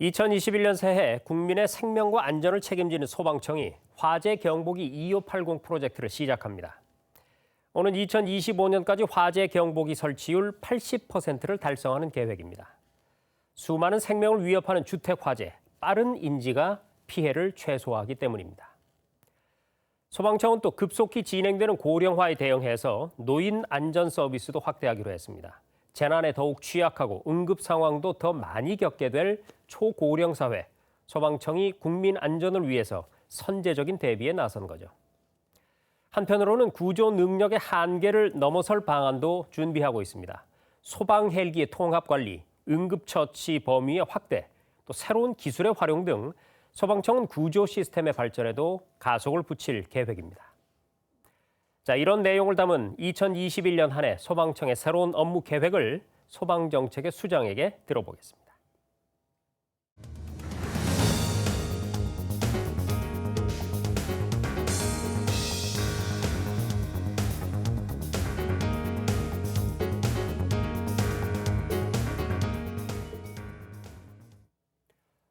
2021년 새해 국민의 생명과 안전을 책임지는 소방청이 화재 경보기 2580 프로젝트를 시작합니다. 오는 2025년까지 화재 경보기 설치율 80%를 달성하는 계획입니다. 수많은 생명을 위협하는 주택 화재, 빠른 인지가 피해를 최소화하기 때문입니다. 소방청은 또 급속히 진행되는 고령화에 대응해서 노인 안전 서비스도 확대하기로 했습니다. 재난에 더욱 취약하고 응급 상황도 더 많이 겪게 될 초고령 사회, 소방청이 국민 안전을 위해서 선제적인 대비에 나선 거죠. 한편으로는 구조 능력의 한계를 넘어설 방안도 준비하고 있습니다. 소방 헬기의 통합 관리, 응급처치 범위의 확대, 또 새로운 기술의 활용 등 소방청은 구조 시스템의 발전에도 가속을 붙일 계획입니다. 자, 이런 내용을 담은 2021년 한 해 소방청의 새로운 업무 계획을 소방정책의 수장에게 들어보겠습니다.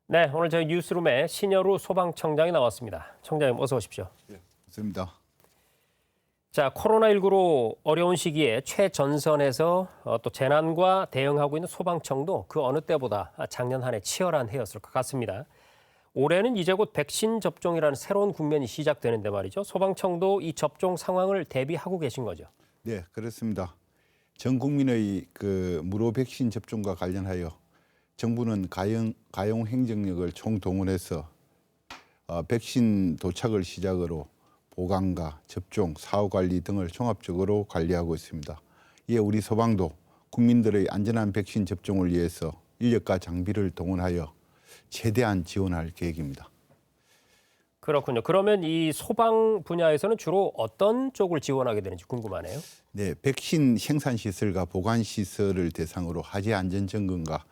네, 오늘 저희 뉴스룸에 신여루 소방청장이 나왔습니다. 청장님 어서 오십시오. 네, 맞습니다. 자, 코로나19로 어려운 시기에 최전선에서 또 재난과 대응하고 있는 소방청도 그 어느 때보다 작년 한 해 치열한 해였을 것 같습니다. 올해는 이제 곧 백신 접종이라는 새로운 국면이 시작되는데 말이죠. 소방청도 이 접종 상황을 대비하고 계신 거죠? 네, 그렇습니다. 전 국민의 무료 백신 접종과 관련하여 정부는 가용 행정력을 총동원해서 백신 도착을 시작으로 보관과 접종, 사후 관리 등을 종합적으로 관리하고 있습니다. 이에 우리 소방도 국민들의 안전한 백신 접종을 위해서 인력과 장비를 동원하여 최대한 지원할 계획입니다. 그렇군요. 그러면 이 소방 분야에서는 주로 어떤 쪽을 지원하게 되는지 궁금하네요. 네, 백신 생산시설과 보관시설을 대상으로 화재 안전 점검과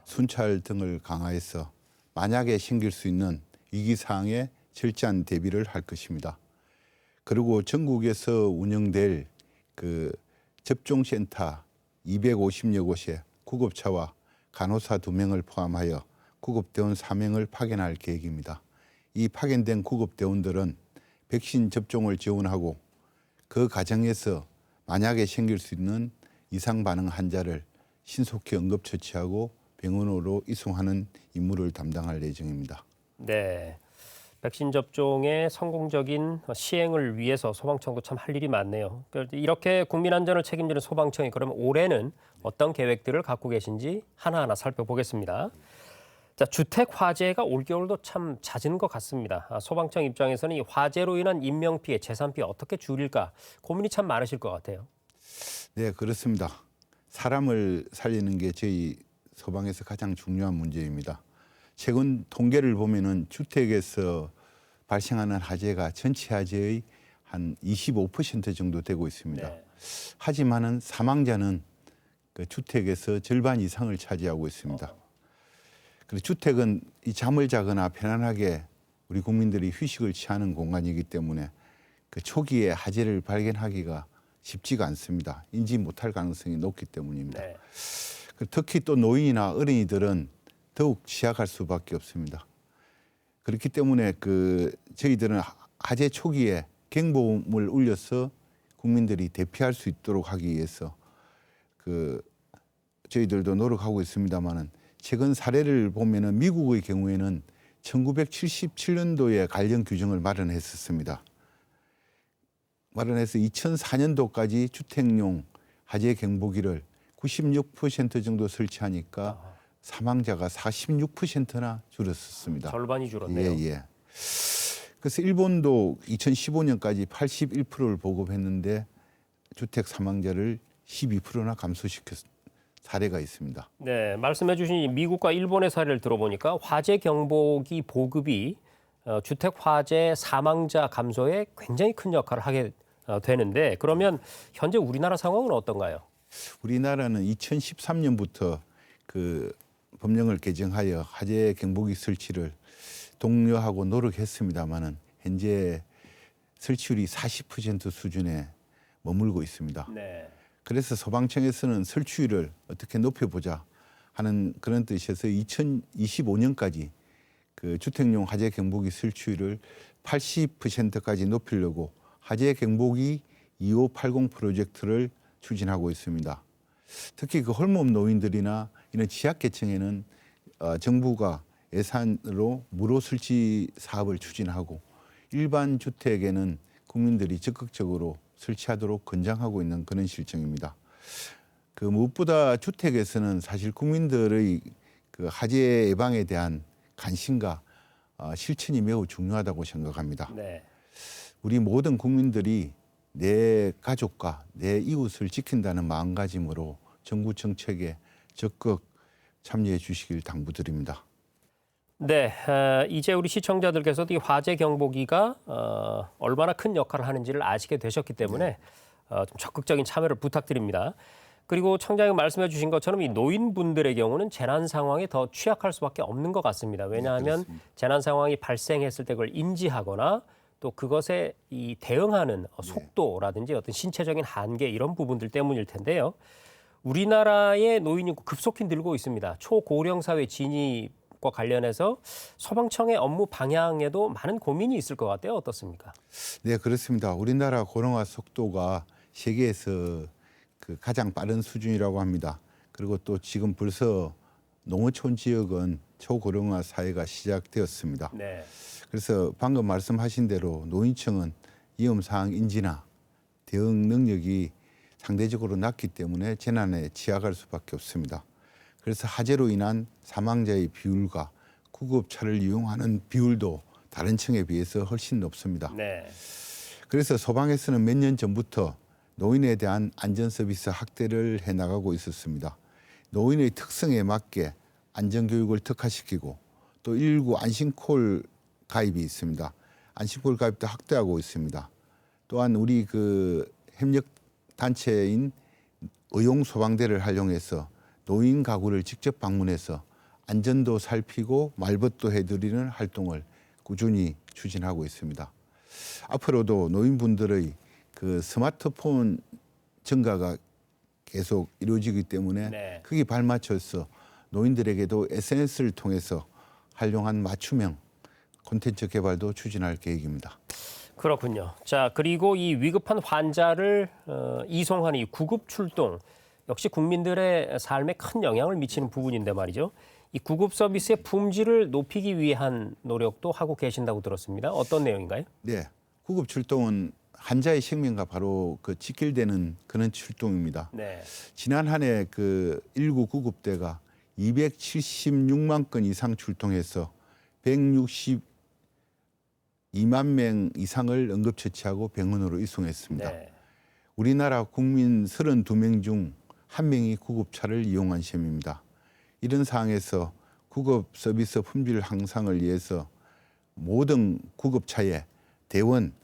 순찰 등을 강화해서 만약에 생길 수 있는 위기 사항에 철저한 대비를 할 것입니다. 그리고 전국에서 운영될 접종센터 250여 곳에 구급차와 간호사 2명을 포함하여 구급대원 4명을 파견할 계획입니다. 이 파견된 구급대원들은 백신 접종을 지원하고 그 과정에서 만약에 생길 수 있는 이상 반응 환자를 신속히 응급처치하고 병원으로 이송하는 임무를 담당할 예정입니다. 네, 백신 접종의 성공적인 시행을 위해서 소방청도 참 할 일이 많네요. 이렇게 국민 안전을 책임지는 소방청이 그러면 올해는 어떤 계획들을 갖고 계신지 하나하나 살펴보겠습니다. 자, 주택 화재가 올겨울도 참 잦은 것 같습니다. 소방청 입장에서는 이 화재로 인한 인명피해, 재산피해 어떻게 줄일까 고민이 참 많으실 것 같아요. 네, 그렇습니다. 사람을 살리는 게 저희 소방에서 가장 중요한 문제입니다. 최근 통계를 보면은 주택에서 발생하는 화재가 전체 화재의 한 25% 정도 되고 있습니다. 네. 하지만은 사망자는 주택에서 절반 이상을 차지하고 있습니다. 그리고 주택은 이 잠을 자거나 편안하게 우리 국민들이 휴식을 취하는 공간이기 때문에 초기에 화재를 발견하기가 쉽지가 않습니다. 인지 못할 가능성이 높기 때문입니다. 네. 특히 또 노인이나 어린이들은 더욱 취약할 수밖에 없습니다. 그렇기 때문에 저희들은 화재 초기에 경보음을 울려서 국민들이 대피할 수 있도록 하기 위해서 저희들도 노력하고 있습니다만은 최근 사례를 보면은 미국의 경우에는 1977년도에 관련 규정을 마련했었습니다. 마련해서 2004년도까지 주택용 화재 경보기를 96% 정도 설치하니까 사망자가 46%나 줄었었습니다. 절반이 줄었네요. 예. 그래서 일본도 2015년까지 81%를 보급했는데 주택 사망자를 12%나 감소시켰 사례가 있습니다. 네, 말씀해 주신 미국과 일본의 사례를 들어보니까 화재 경보기 보급이 주택 화재 사망자 감소에 굉장히 큰 역할을 하게 되는데 그러면 현재 우리나라 상황은 어떤가요? 우리나라는 2013년부터 법령을 개정하여 화재 경보기 설치를 독려하고 노력했습니다마는 현재 설치율이 40% 수준에 머물고 있습니다. 네. 그래서 소방청에서는 설치율을 어떻게 높여보자 하는 그런 뜻에서 2025년까지 그 주택용 화재 경보기 설치율을 80%까지 높이려고 화재 경보기 2580 프로젝트를 추진하고 있습니다. 특히 그 홀몸 노인들이나 이런 취약계층에는 정부가 예산으로 무료 설치 사업을 추진하고 일반 주택에는 국민들이 적극적으로 설치하도록 권장하고 있는 그런 실정입니다. 그 무엇보다 주택에서는 사실 국민들의 그 화재 예방에 대한 관심과 실천이 매우 중요하다고 생각합니다. 네. 우리 모든 국민들이 내 가족과 내 이웃을 지킨다는 마음가짐으로 정부 정책에 적극 참여해 주시길 당부드립니다. 네, 이제 우리 시청자들께서도 이 화재 경보기가 얼마나 큰 역할을 하는지를 아시게 되셨기 때문에 좀 적극적인 참여를 부탁드립니다. 그리고 청장님 말씀해 주신 것처럼 이 노인분들의 경우는 재난 상황에 더 취약할 수밖에 없는 것 같습니다. 왜냐하면 재난 상황이 발생했을 때 그걸 인지하거나 또 그것에 이 대응하는 속도라든지 어떤 신체적인 한계 이런 부분들 때문일 텐데요. 우리나라의 노인 인구 급속히 늘고 있습니다. 초고령 사회 진입과 관련해서 소방청의 업무 방향에도 많은 고민이 있을 것 같아요. 어떻습니까? 네, 그렇습니다. 우리나라 고령화 속도가 세계에서 그 가장 빠른 수준이라고 합니다. 그리고 또 지금 벌써 농어촌 지역은 초고령화 사회가 시작되었습니다. 네. 그래서 방금 말씀하신 대로 노인층은 위험 사항 인지나 대응 능력이 상대적으로 낮기 때문에 재난에 취약할 수밖에 없습니다. 그래서 화재로 인한 사망자의 비율과 구급차를 이용하는 비율도 다른 층에 비해서 훨씬 높습니다. 네. 그래서 소방에서는 몇 년 전부터 노인에 대한 안전 서비스 확대를 해나가고 있었습니다. 노인의 특성에 맞게 안전교육을 특화시키고 또 119 안심콜 가입이 있습니다. 안심콜 가입도 확대하고 있습니다. 또한 우리 그 협력 단체인 의용소방대를 활용해서 노인 가구를 직접 방문해서 안전도 살피고 말벗도 해드리는 활동을 꾸준히 추진하고 있습니다. 앞으로도 노인분들의 그 스마트폰 증가가 계속 이루어지기 때문에 네. 크게 발맞춰서 노인들에게도 SNS를 통해서 활용한 맞춤형 콘텐츠 개발도 추진할 계획입니다. 그렇군요. 자, 그리고 이 위급한 환자를 이송하는 이 구급 출동 역시 국민들의 삶에 큰 영향을 미치는 부분인데 말이죠. 이 구급 서비스의 품질을 높이기 위한 노력도 하고 계신다고 들었습니다. 어떤 내용인가요? 네, 구급 출동은 환자의 생명과 바로 그 직결되는 그런 출동입니다. 네. 지난 한 해 그 119 구급대가 276만 건 이상 출동해서 162만 명 이상을 응급처치하고 병원으로 이송했습니다. 네. 우리나라 국민 32명 중 1명이 구급차를 이용한 셈입니다. 이런 상황에서 구급 서비스 품질 향상을 위해서 모든 구급차에 대원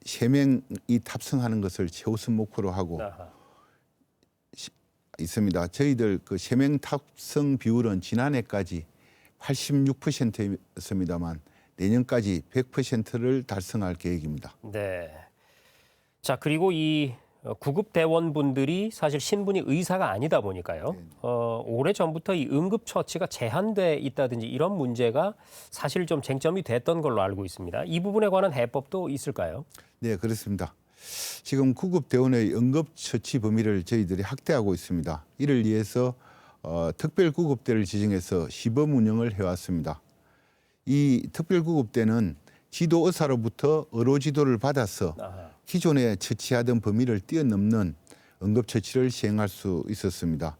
3명이 탑승하는 것을 최우선 목표로 하고 아하. 있습니다. 저희들 그 3명 탑승 비율은 지난해까지 86%였습니다만 내년까지 100%를 달성할 계획입니다. 네. 자, 그리고 이 구급 대원분들이 사실 신분이 의사가 아니다 보니까요. 오래 전부터 이 응급 처치가 제한돼 있다든지 이런 문제가 사실 좀 쟁점이 됐던 걸로 알고 있습니다. 이 부분에 관한 해법도 있을까요? 네, 그렇습니다. 지금 구급대원의 응급처치 범위를 저희들이 확대하고 있습니다. 이를 위해서 특별구급대를 지정해서 시범 운영을 해왔습니다. 이 특별구급대는 지도 의사로부터 의료 지도를 받아서 아하. 기존에 처치하던 범위를 뛰어넘는 응급처치를 시행할 수 있었습니다.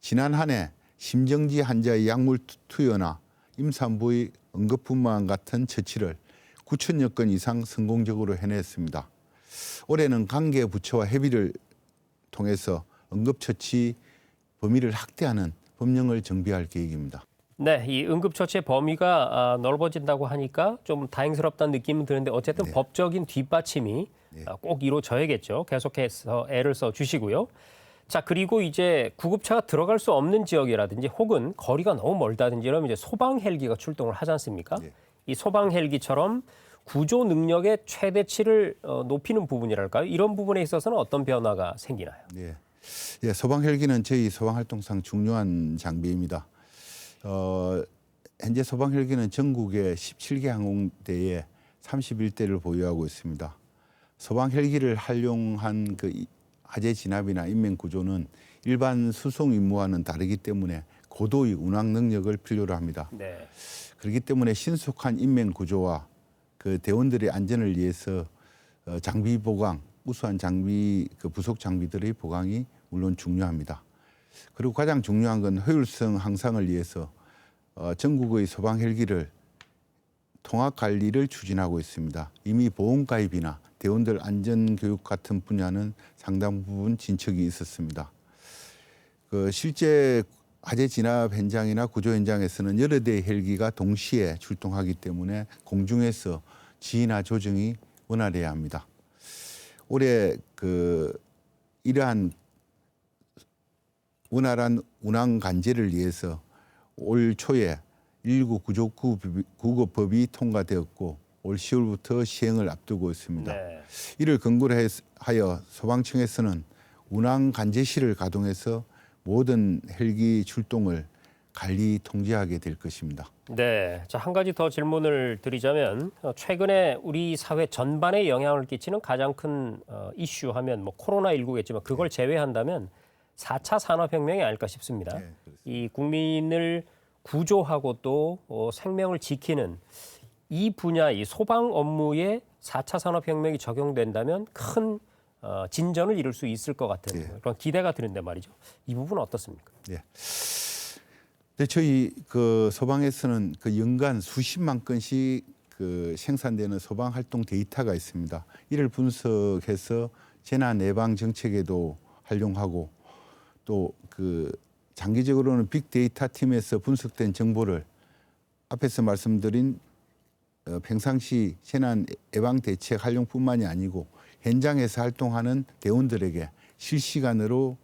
지난 한 해 심정지 환자의 약물 투여나 임산부의 응급분만 같은 처치를 9천여 건 이상 성공적으로 해냈습니다. 올해는 관계 부처와 협의를 통해서 응급처치 범위를 확대하는 법령을 정비할 계획입니다. 네, 이 응급처치의 범위가 넓어진다고 하니까 좀 다행스럽다는 느낌은 드는데 어쨌든 네. 법적인 뒷받침이 네. 꼭 이루어져야겠죠. 계속해서 애를 써 주시고요. 자, 그리고 이제 구급차가 들어갈 수 없는 지역이라든지 혹은 거리가 너무 멀다든지 이러면 이제 소방 헬기가 출동을 하지 않습니까? 네. 이 소방 헬기처럼 구조 능력의 최대치를 높이는 부분이랄까요? 이런 부분에 있어서는 어떤 변화가 생기나요? 네. 예, 소방 헬기는 저희 소방 활동상 중요한 장비입니다. 현재 소방 헬기는 전국의 17개 항공대에 31대를 보유하고 있습니다. 소방 헬기를 활용한 그 화재 진압이나 인명 구조는 일반 수송 임무와는 다르기 때문에 고도의 운항 능력을 필요로 합니다. 네. 그렇기 때문에 신속한 인명 구조와 그 대원들의 안전을 위해서 장비 보강, 우수한 장비, 그 부속 장비들의 보강이 물론 중요합니다. 그리고 가장 중요한 건 효율성 향상을 위해서 전국의 소방 헬기를 통합 관리를 추진하고 있습니다. 이미 보험 가입이나 대원들 안전 교육 같은 분야는 상당 부분 진척이 있었습니다. 그 실제 화재 진압 현장이나 구조 현장에서는 여러 대의 헬기가 동시에 출동하기 때문에 공중에서 지휘나 조정이 원활해야 합니다. 올해 이러한 원활한 운항 관제를 위해서 올 초에 119 구조구급법이 통과되었고 올 10월부터 시행을 앞두고 있습니다. 네. 이를 근거로 하여 소방청에서는 운항 관제실을 가동해서 모든 헬기 출동을 관리 통제하게 될 것입니다. 네. 자, 한 가지 더 질문을 드리자면 최근에 우리 사회 전반에 영향을 끼치는 가장 큰 이슈 하면 뭐 코로나19겠지만 그걸 제외한다면 4차 산업혁명이 아닐까 싶습니다. 네, 이 국민을 구조하고 또 생명을 지키는 이 분야, 이 소방 업무에 4차 산업혁명이 적용된다면 큰 진전을 이룰 수 있을 것 같은 네. 그런 기대가 드는데 말이죠. 이 부분은 어떻습니까? 예. 네, 저희 그 소방에서는 그 연간 수십만 건씩 그 생산되는 소방 활동 데이터가 있습니다. 이를 분석해서 재난 예방 정책에도 활용하고 또 그 장기적으로는 빅데이터 팀에서 분석된 정보를 앞에서 말씀드린 평상시 재난 예방 대책 활용뿐만이 아니고 현장에서 활동하는 대원들에게 실시간으로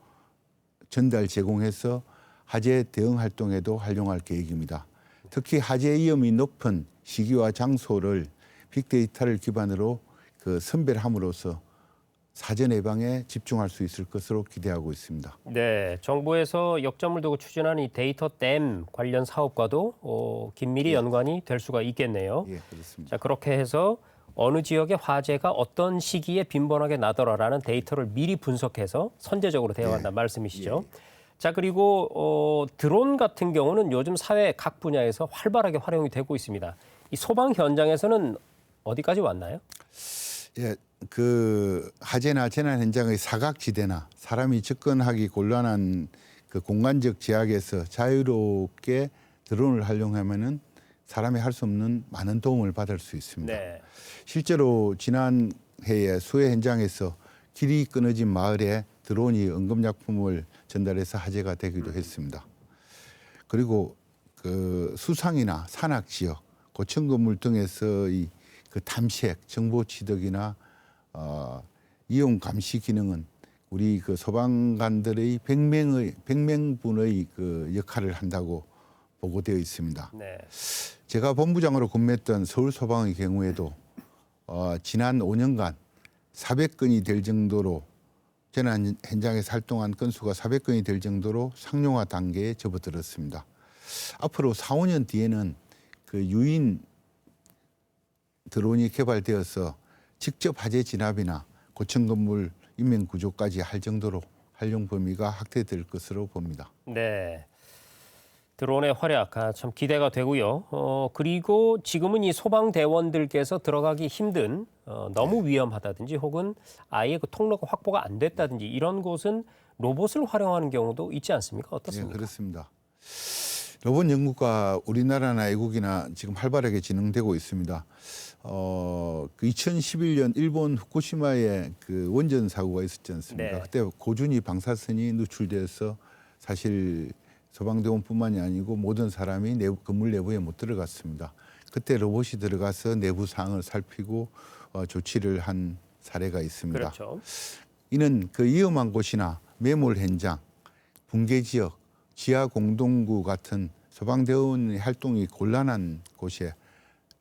전달 제공해서 화재 대응 활동에도 활용할 계획입니다. 특히 화재 위험이 높은 시기와 장소를 빅데이터를 기반으로 그 선별함으로써 사전 예방에 집중할 수 있을 것으로 기대하고 있습니다. 네, 정부에서 역점을 두고 추진하는 이 데이터 댐 관련 사업과도 긴밀히 연관이 될 수가 있겠네요. 예, 그렇습니다. 자, 그렇게 해서 어느 지역의 화재가 어떤 시기에 빈번하게 나더라라는 데이터를 미리 분석해서 선제적으로 대응한다는 말씀이시죠. 자, 그리고 드론 같은 경우는 요즘 사회 각 분야에서 활발하게 활용이 되고 있습니다. 이 소방 현장에서는 어디까지 왔나요? 예, 그 화재나 재난 현장의 사각지대나 사람이 접근하기 곤란한 그 공간적 제약에서 자유롭게 드론을 활용하면은 사람이 할 수 없는 많은 도움을 받을 수 있습니다. 네. 실제로 지난 해에 수해 현장에서 길이 끊어진 마을에 드론이 응급약품을 전달해서 화재가 되기도 했습니다. 그리고 그 수상이나 산악 지역, 고층 건물 등에서의 그 탐색, 정보 취득이나 이용 감시 기능은 우리 그 소방관들의 100명분의 그 역할을 한다고 보고되어 있습니다. 네. 제가 본부장으로 근무했던 서울소방의 경우에도 지난 5년간 400건이 될 정도로 재난 현장에서 활동한 건수가 400건이 될 정도로 상용화 단계에 접어들었습니다. 앞으로 4, 5년 뒤에는 그 유인 드론이 개발되어서 직접 화재 진압이나 고층 건물 인명 구조까지 할 정도로 활용 범위가 확대될 것으로 봅니다. 네. 드론의 활약 참 기대가 되고요. 그리고 지금은 이 소방대원들께서 들어가기 힘든 너무 위험하다든지 혹은 아예 그 통로가 확보가 안 됐다든지 이런 곳은 로봇을 활용하는 경우도 있지 않습니까? 어떻습니까? 네, 그렇습니다. 로봇 연구가 우리나라나 외국이나 지금 활발하게 진행되고 있습니다. 그 2011년 일본 후쿠시마에 그 원전 사고가 있었지 않습니까? 네. 그때 고준위 방사선이 누출돼서 사실 소방대원뿐만이 아니고 모든 사람이 건물 내부에 못 들어갔습니다. 그때 로봇이 들어가서 내부 상황을 살피고 조치를 한 사례가 있습니다. 그렇죠. 이는 그 위험한 곳이나 매몰 현장, 붕괴 지역, 지하 공동구 같은 소방대원의 활동이 곤란한 곳에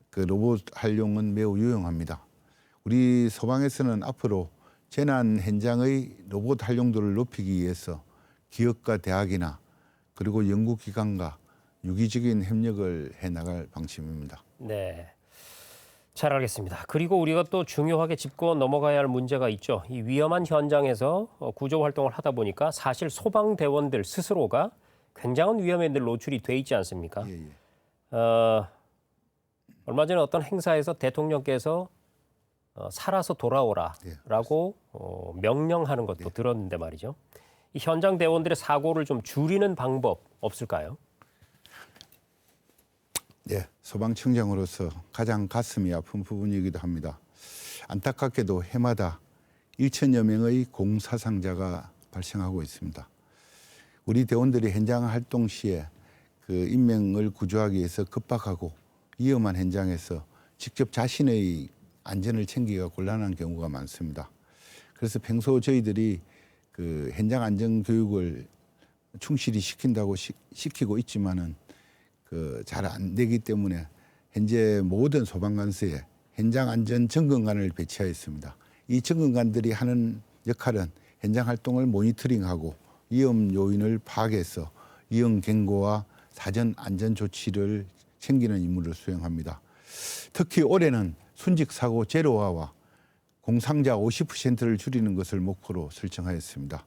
그 로봇 활용은 매우 유용합니다. 우리 소방에서는 앞으로 재난 현장의 로봇 활용도를 높이기 위해서 기업과 대학이나 그리고 연구기관과 유기적인 협력을 해나갈 방침입니다. 네. 잘 알겠습니다. 그리고 우리가 또 중요하게 짚고 넘어가야 할 문제가 있죠. 이 위험한 현장에서 구조 활동을 하다 보니까 사실 소방대원들 스스로가 굉장한 위험에 늘 노출이 돼 있지 않습니까? 예, 예. 얼마 전에 어떤 행사에서 대통령께서 살아서 돌아오라라고 명령하는 것도 들었는데 말이죠. 이 현장 대원들의 사고를 좀 줄이는 방법 없을까요? 네, 소방청장으로서 가장 가슴이 아픈 부분이기도 합니다. 안타깝게도 해마다 1천여 명의 공사상자가 발생하고 있습니다. 우리 대원들이 현장 활동 시에 그 인명을 구조하기 위해서 급박하고 위험한 현장에서 직접 자신의 안전을 챙기기가 곤란한 경우가 많습니다. 그래서 평소 저희들이 그 현장 안전 교육을 충실히 시키고 있지만은 그 잘 안 되기 때문에 현재 모든 소방관서에 현장 안전 점검관을 배치하였습니다. 이 점검관들이 하는 역할은 현장 활동을 모니터링하고 위험 요인을 파악해서 위험 경고와 사전 안전 조치를 챙기는 임무를 수행합니다. 특히 올해는 순직 사고 제로화와 공상자 50%를 줄이는 것을 목표로 설정하였습니다.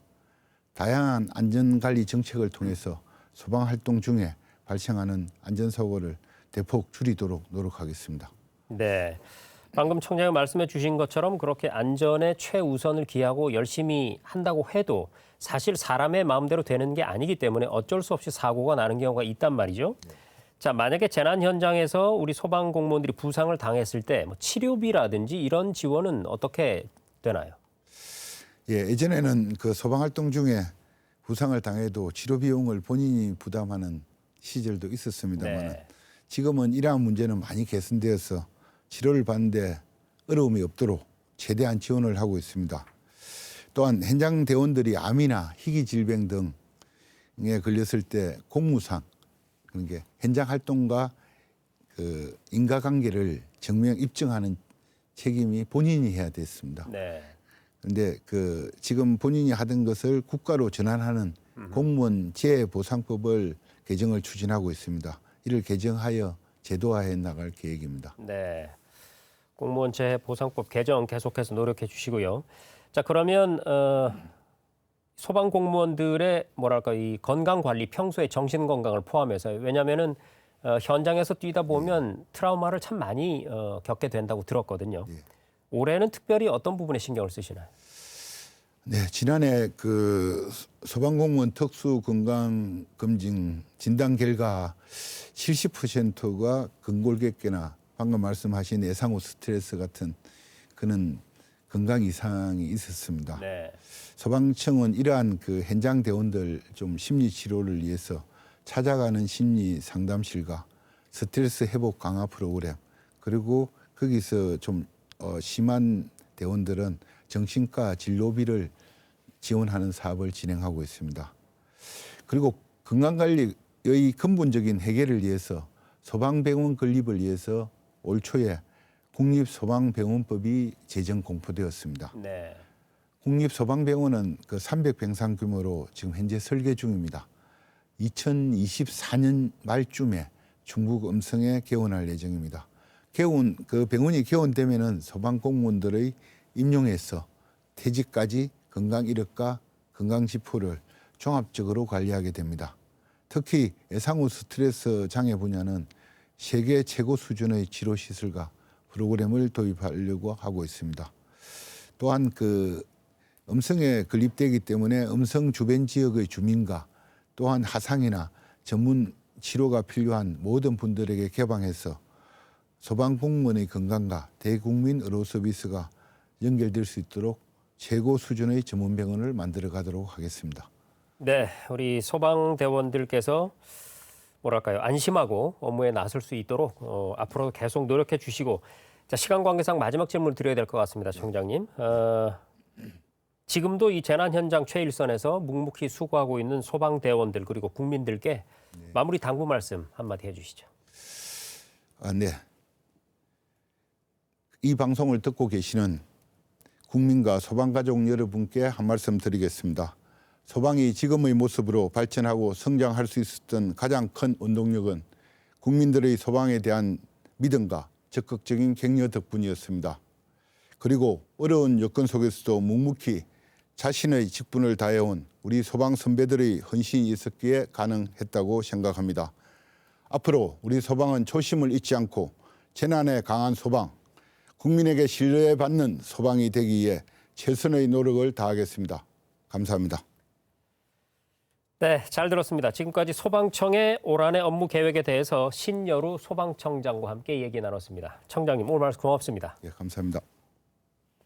다양한 안전관리 정책을 통해서 소방 활동 중에 발생하는 안전사고를 대폭 줄이도록 노력하겠습니다. 네. 방금 청장이 말씀해 주신 것처럼 그렇게 안전에 최우선을 기하고 열심히 한다고 해도 사실 사람의 마음대로 되는 게 아니기 때문에 어쩔 수 없이 사고가 나는 경우가 있단 말이죠. 자, 만약에 재난 현장에서 우리 소방 공무원들이 부상을 당했을 때 뭐 치료비라든지 이런 지원은 어떻게 되나요? 예, 예전에는 그 소방 활동 중에 부상을 당해도 치료 비용을 본인이 부담하는 시절도 있었습니다만 네. 지금은 이러한 문제는 많이 개선되어서 치료를 받는데 어려움이 없도록 최대한 지원을 하고 있습니다. 또한 현장 대원들이 암이나 희귀 질병 등에 걸렸을 때 공무상 그런 게 현장 활동과 그 인과관계를 증명 입증하는 책임이 본인이 해야 됐습니다. 네. 그런데 그 지금 본인이 하던 것을 국가로 전환하는 공무원 재보상법을 개정을 추진하고 있습니다. 이를 개정하여 제도화해 나갈 계획입니다. 네. 공무원 재보상법 개정 계속해서 노력해 주시고요. 자, 그러면 소방 공무원들의 뭐랄까 이 건강 관리, 평소에 정신 건강을 포함해서 왜냐하면은 현장에서 뛰다 보면 트라우마를 참 많이 겪게 된다고 들었거든요. 예. 올해는 특별히 어떤 부분에 신경을 쓰시나요? 네, 지난해 그 소방공무원 특수 건강 검진 진단 결과 70%가 근골격계나 방금 말씀하신 예상후 스트레스 같은 그런 건강 이상이 있었습니다. 네. 소방청은 이러한 그 현장 대원들 좀 심리 치료를 위해서 찾아가는 심리 상담실과 스트레스 회복 강화 프로그램 그리고 거기서 좀 심한 대원들은 정신과 진료비를 지원하는 사업을 진행하고 있습니다. 그리고 건강관리의 근본적인 해결을 위해서 소방병원 건립을 위해서 올 초에 국립소방병원법이 제정 공포되었습니다. 네. 국립소방병원은 그 300병상 규모로 지금 현재 설계 중입니다. 2024년 말쯤에 중국 음성에 개원할 예정입니다. 그 병원이 개원되면은 소방공무원들의 임용에서 퇴직까지 건강 이력과 건강 지표를 종합적으로 관리하게 됩니다. 특히 예상후 스트레스 장애 분야는 세계 최고 수준의 치료 시설과 프로그램을 도입하려고 하고 있습니다. 또한 그 음성에 건립되기 때문에 음성 주변 지역의 주민과 또한 하상이나 전문 치료가 필요한 모든 분들에게 개방해서 소방공무원의 건강과 대국민 의료 서비스가 연결될 수 있도록 최고 수준의 전문병원을 만들어 가도록 하겠습니다. 네, 우리 소방대원들께서 뭐랄까요, 안심하고 업무에 나설 수 있도록 앞으로 계속 노력해 주시고, 자, 시간 관계상 마지막 질문을 드려야 될 것 같습니다, 청장님. 지금도 이 재난 현장 최일선에서 묵묵히 수고하고 있는 소방대원들 그리고 국민들께 마무리 당부 말씀 한마디 해주시죠. 네. 이 방송을 듣고 계시는 국민과 소방가족 여러분께 한 말씀 드리겠습니다. 소방이 지금의 모습으로 발전하고 성장할 수 있었던 가장 큰 원동력은 국민들의 소방에 대한 믿음과 적극적인 격려 덕분이었습니다. 그리고 어려운 여건 속에서도 묵묵히 자신의 직분을 다해온 우리 소방 선배들의 헌신이 있었기에 가능했다고 생각합니다. 앞으로 우리 소방은 초심을 잊지 않고 재난에 강한 소방, 국민에게 신뢰받는 소방이 되기 위해 최선의 노력을 다하겠습니다. 감사합니다. 네, 잘 들었습니다. 지금까지 소방청의 올 한해 업무 계획에 대해서 신여루 소방청장과 함께 얘기 나눴습니다. 청장님, 오늘 말씀 고맙습니다. 예, 감사합니다.